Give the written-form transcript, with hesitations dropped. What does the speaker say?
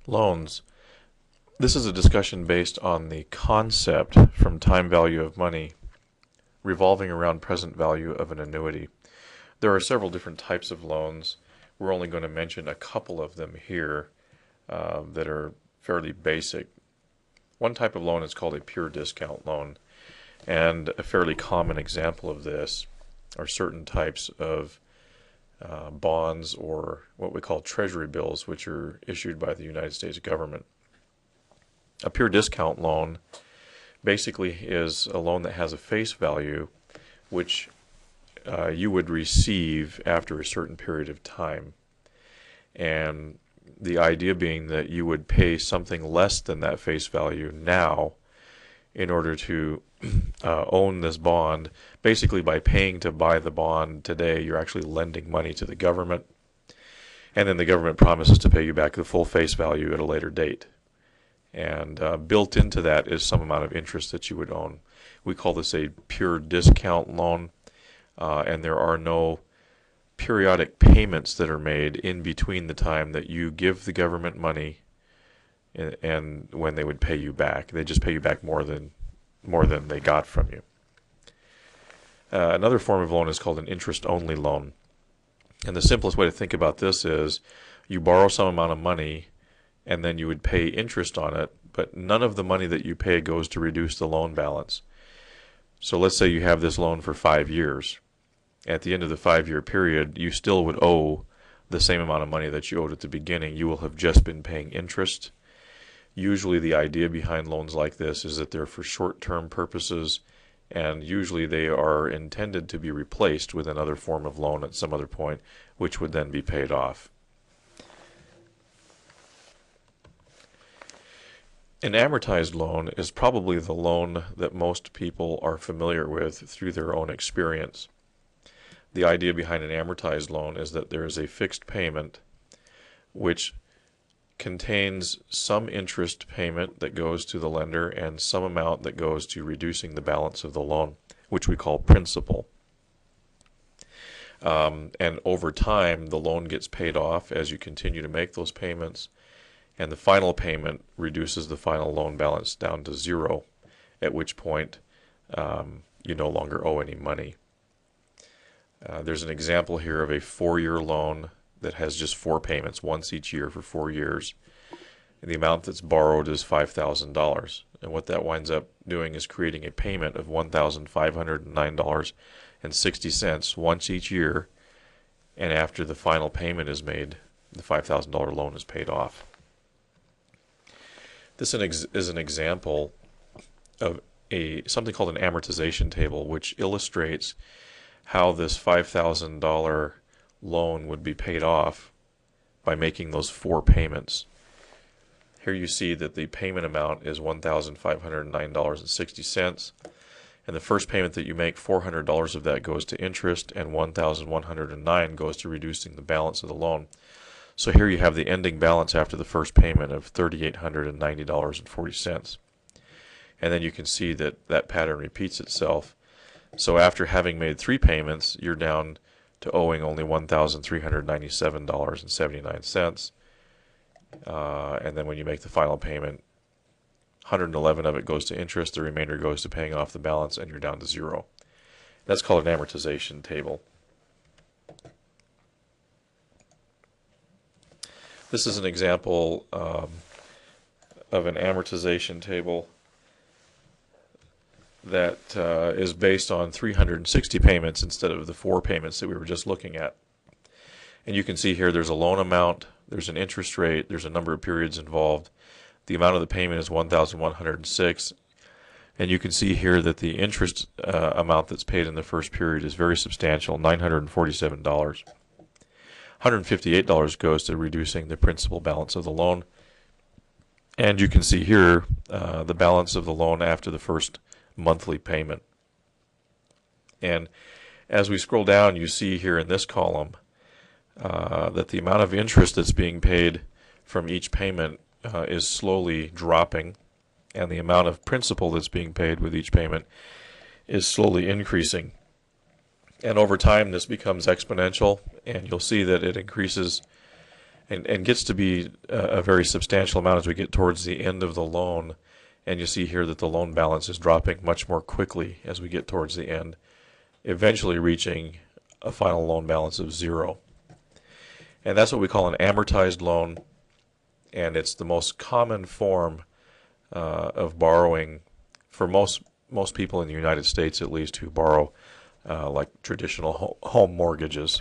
Loans. This is a discussion based on the concept from time value of money revolving around present value of an annuity. There are several different types of loans. We're only going to mention a couple of them here that are fairly basic. One type of loan is called a pure discount loan, and a fairly common example of this are certain types of bonds or what we call treasury bills, which are issued by the United States government. A pure discount loan basically is a loan that has a face value which you would receive after a certain period of time. And the idea being that you would pay something less than that face value now in order to own this bond. Basically, by paying to buy the bond today, you're actually lending money to the government, and then the government promises to pay you back the full face value at a later date. And built into that is some amount of interest that you would own. We call this a pure discount loan, and there are no periodic payments that are made in between the time that you give the government money and when they would pay you back. They just pay you back more than they got from you. Another form of loan is called an interest-only loan. And the simplest way to think about this is you borrow some amount of money and then you would pay interest on it, but none of the money that you pay goes to reduce the loan balance. So let's say you have this loan for 5 years. At the end of the 5-year period, you still would owe the same amount of money that you owed at the beginning. You will have just been paying interest. Usually the idea behind loans like this is that they're for short-term purposes, and usually they are intended to be replaced with another form of loan at some other point, which would then be paid off. An amortized loan is probably the loan that most people are familiar with through their own experience. The idea behind an amortized loan is that there is a fixed payment which contains some interest payment that goes to the lender and some amount that goes to reducing the balance of the loan, which we call principal. And over time, the loan gets paid off as you continue to make those payments, and the final payment reduces the final loan balance down to zero, at which point you no longer owe any money. There's an example here of a 4-year loan that has just 4 payments, once each year for 4 years. And the amount that's borrowed is $5,000. And what that winds up doing is creating a payment of $1,509.60 once each year. And after the final payment is made, the $5,000 loan is paid off. This is an example of something called an amortization table, which illustrates how this $5,000 loan would be paid off by making those 4 payments. Here you see that the payment amount is $1,509.60, and the first payment that you make, $400 of that goes to interest, and $1,109 goes to reducing the balance of the loan. So here you have the ending balance after the first payment of $3,890.40. And then you can see that that pattern repeats itself. So after having made 3 payments, you're down to owing only $1,397.79. And then when you make the final payment, 111 of it goes to interest, the remainder goes to paying off the balance, and you're down to zero. That's called an amortization table. This is an example of an amortization table that is based on 360 payments instead of the 4 payments that we were just looking at. And you can see here there's a loan amount, there's an interest rate, there's a number of periods involved. The amount of the payment is $1,106, and you can see here that the interest amount that's paid in the first period is very substantial, $947. $158 goes to reducing the principal balance of the loan. And you can see here the balance of the loan after the first monthly payment. And as we scroll down, you see here in this column that the amount of interest that's being paid from each payment is slowly dropping, and the amount of principal that's being paid with each payment is slowly increasing. And over time this becomes exponential, and you'll see that it increases and gets to be a very substantial amount as we get towards the end of the loan. And you see here that the loan balance is dropping much more quickly as we get towards the end, eventually reaching a final loan balance of 0. And that's what we call an amortized loan, and it's the most common form of borrowing for most people in the United States, at least, who borrow like traditional home mortgages.